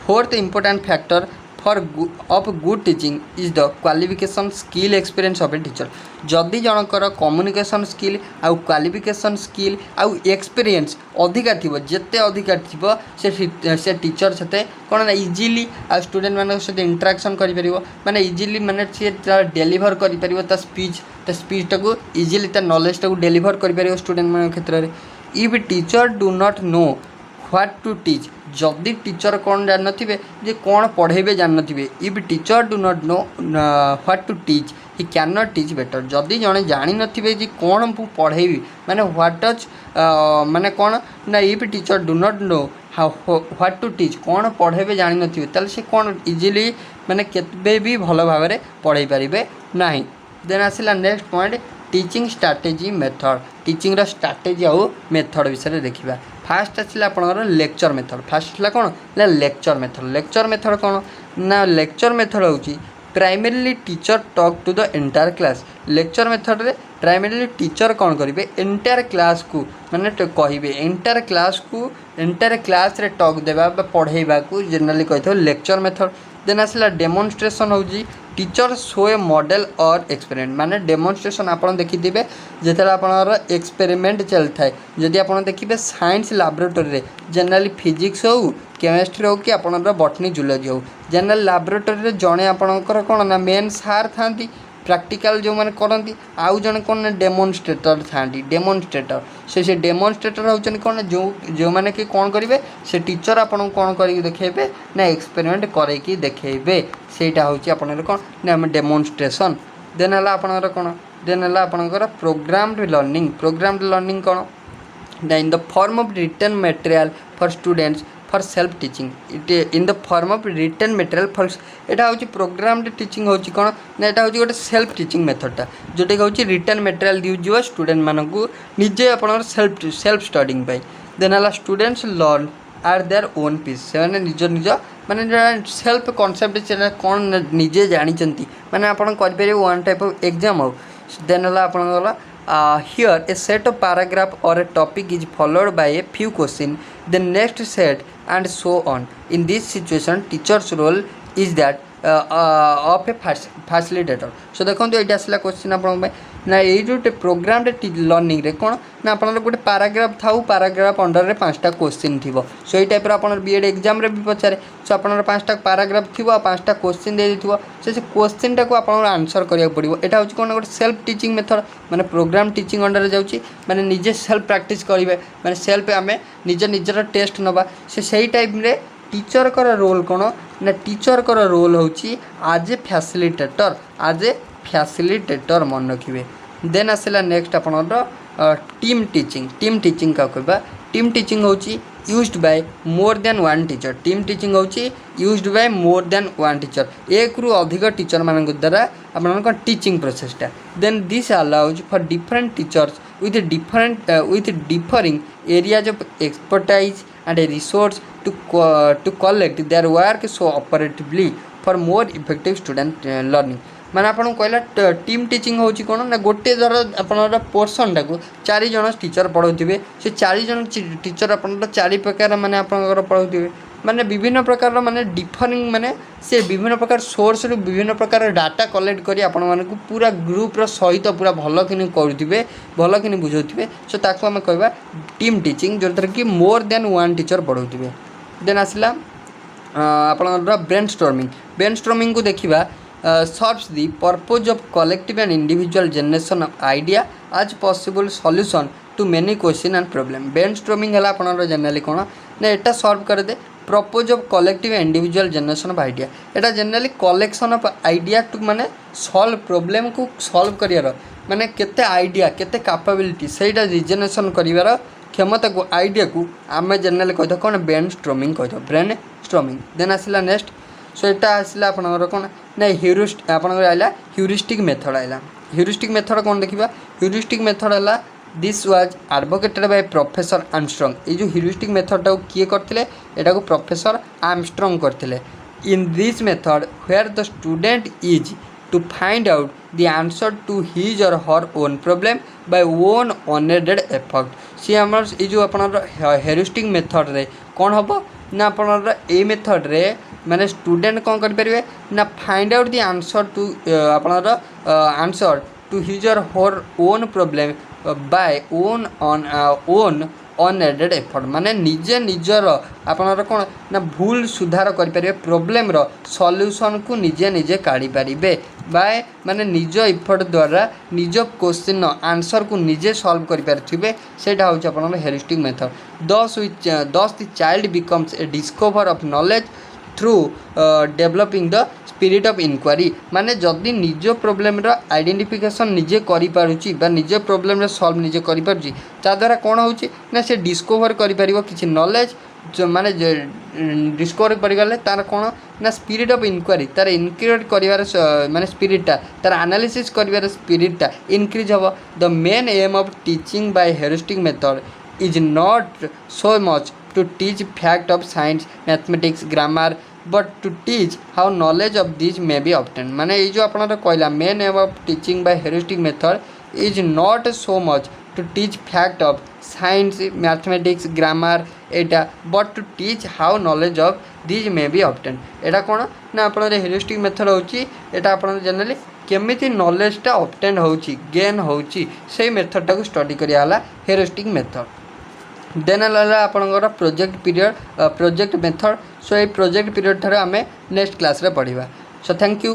fourth important factor of good teaching is the qualification skill experience of a teacher जदि जनकर कम्युनिकेशन स्किल आउ क्वालिफिकेशन स्किल आउ एक्सपीरियंस अधिका थी जिते अधिका थी से टीचर से कौन ना इजिली आ स्टूडेंट मान सहित इंटराक्शन कर माने इजिली माने सी डेलीवर कर स्पीचटा को इजिली नॉलेजटा को डेलीवर कर स्टूडेंट मान क्षेत्र में if teacher do not know what to teach जदि टीचर कौन जान जे कौन पढ़ेबे जान if teacher do not know what to teach he can not teach better जदि जड़े जानी नथिबे जे कौन मु पढ़ेबी माने व्हाट टच माने कौन ना if teacher do not know what to teach कौन पढ़ेबे जानी नथिबे ताले से कौन इजिली माने केतबे भी भल भाव में पढ़ाई पारिबे नाही देन आसिला next point teaching strategy method teaching strategy आउ मेथड विषय देखा फास्ट आसला आपंकर लेक्चर मेथड फास्ट है कौन ना लेक्चर मेथड कौन ना लेक्चर मेथड हूँ primarily teacher talk to the entire class lecture method रे प्राइमरीली टीचर कौन करेंगे एंटायर क्लास को माने कहे एंटायर क्लास रे टॉक देवा पढ़ेबा को जनरली कही लेक्चर मेथड देन आसला डेमोन्स्ट्रेशन हूँ टीचर शो ए मॉडल और एक्सपेरिमेंट माने डेमोन्स्ट्रेशन आप देखिथे जिते आप एक्सपेरिमेंट चलता है जदि आप देखिए साइंस लैबोरेटरी जनरली फिजिक्स हो केमिस्ट्री हो कि आप बटनी जूलॉजी हो जनरल लैबोरेटरी जड़े आपंकर कौन ना मेन सार था प्रैक्टिकल जो मैंने करती आउ जन कौन डेमोन्स्ट्रेटर था डेमोन्स्ट्रेटर से डेमोन्स्ट्रेटर होचन कौन जो मैंने कि कौन करेंगे से टीचर आपन कौन कर देखेबे ना एक्सपेरिमेंट करके देखेबे सेटा होची आपन कौन ना डेमोन्स्ट्रेशन देन है आपनकर कौन देन है आपनकर प्रोग्राम्ड लर्निंग कौन ना in the form of written material for students for self teaching it in the form of written material for एटा होची प्रोग्राम्ड टीचिंग होची कौन ना एटा होची गोटे सेल्फ टीचिंग मेथडटा जोटा होची रिटन मटेरियल दियो स्टूडेंट मानकू निजे आपन सेल्फ स्टडिंग पाई देन है students learn are their own pace से निज माने सेल्फ कॉन्सेप्ट से कौन निजे जानी माने आपन कर वन टाइप ऑफ एग्जाम हो देन है आपन here a set of paragraph or a topic is followed by a few questions the next set and so on in this situation teacher's role is that of a facilitator. So देखो ये आसला क्वेश्चन आप ना ये जो प्रोग्राम लर्निंग रे कौन ना आप गोटे पाराग्राफ था पाराग्राफ अंडर रे 5टा क्वेश्चन थी। सो ये टाइप आप बीएड एग्जाम रे भी पचारे। सो आप 5टा पाराग्राफ थी 5टा क्वेश्चन दे थो से क्वेश्चन टाक आप आंसर करा पड़ो। यहाँ हूँ कौन गोटे सेल्फ टीचिंग मेथड माने प्रोग्राम टीचिंग अंडर जाऊँगी माने निजे सेल्फ प्रैक्टिस करेंगे माने सेल्फ आम निजर टेस्ट नवा से टाइप रे टीचर कर रोल कौन ना टीचर कर रोल होची आज ए फैसिलिटेटर मन रखिए। देन आसला नेक्स्ट आपनर टीम टीचिंग का कहबा टीम टीचिंग होची used by more than one teacher. Team teaching होची used by more than one teacher एक रु अधिक टीचर मान द्वारा आपन टीचिंग प्रोसेसटा। Then this allows for different teachers with differing areas of expertise and a resource to collect their work so operatively for more effective student learning। माने आपन कहला टीम टीचिंग होची कोन ना गोटे धर आपन पोर्शन टाको 4 जन टीचर पढ़ाउथिबे से 4 जन टीचर आपन 4 प्रकार माने आपन पढ़ाउथिबे माने विभिन्न प्रकार माने डिफरिंग माने से विभिन्न प्रकार सोर्स रु विभिन्न प्रकार डाटा कलेक्ट करी आपण मानकु पूरा ग्रुप रो सहित पूरा भल किनि करूथिबे भल किनि बुझौथिबे। सो ताको हम कहबा टीम टीचिंग जोथर कि मोर देन वन टीचर पढ़ौथिबे। देन आसला आपन ब्रेनस्टॉर्मिंग को देखिबा serves the purpose of collective and individual generation of idea as possible solution to many question and problem. Brainstorming है आपन जनरली कौन ना एटा सॉल्व कर दे purpose of collective individual generation of idea. एटा generally collection of idea to माने सॉल्व प्रॉब्लम को सॉल्व करियार माने केते आइडिया केते कैपेबिलिटी सेटा रिजनेशन करिवार क्षमता को आइडिया को आम जनरली कहते कौन ब्रेनस्टॉर्मिंग कहते ब्रेनस्टॉर्मिंग। देन आसला नेक्स्ट। सो एटा आसला आपन कौन ना ह्यूरिस्टिक मेथड आइला। ह्यूरिस्टिक मेथड कौन देखिबा ह्यूरिस्टिक मेथड है this was advocated by professor Armstrong. ये जो ह्यूरिस्टिक मेथड किए करथिले एटा को प्रोफेसर आर्मस्ट्रॉन्ग करथिले। In this method where the student is to find out the answer to his or her own problem by own unaided effort. सी हमर ये जो आपनर ह्यूरिस्टिक मेथड रे कौन हम ना आपनर ए मेथड रे माने स्टूडेंट कौन कर परिवे ना find out the answer to आपनर answer to his or her own problem by own unaided effort माने निजे निजर आपनर कौन ना भूल सुधार करें प्रोब्लेम रो सॉल्यूशन को निजे काढ़ी पारिबे बाय माने निज एफर्ट द्वारा निज क्वेश्चन आंसर को निजे सॉल्व कर पारे सेटा होची आपनर ह्यूरिस्टिक मेथड। दस the child becomes a discover of knowledge through developing the spirit of inquiry माने जदि निज प्रोब्लेम रो आइडेंटिफिकेशन निजे करि पारुची बा निज प्रोब्लेम रो सॉल्व निजे करि पारुची ता द्वारा कोन होची ना से डिस्कवर करि पारिबो किछि नॉलेज जो माने डिस्कवर करिगले तार कोन ना स्पिरिट ऑफ इनक्वारी तार इनक्वारी करिवार माने स्पिरिटटा तार एनालिसिस करिवार स्पिरिटटा इनक्रीज हबो। The main M of teaching bye heuristic method is not so much to teach fact of science, mathematics, grammar, but to teach how knowledge of these may be obtained। माने ये जो अपना कहला main aim of teaching by heuristic method is not so much to teach fact of science, mathematics, grammar Etah but to teach how knowledge of these may be obtained। एटा कौन ना अपना heuristic method होची एटा अपना जनरली केमिति नॉलेज टा ऑब्टेन होची गेन होची से मेथड टा को स्टडी करिया हला heuristic method। देन आपणकर प्रोजेक्ट मेथड। सो ये प्रोजेक्ट पीरियड ठारे आम नेक्स्ट क्लास रे पढ़िबा। So thank you.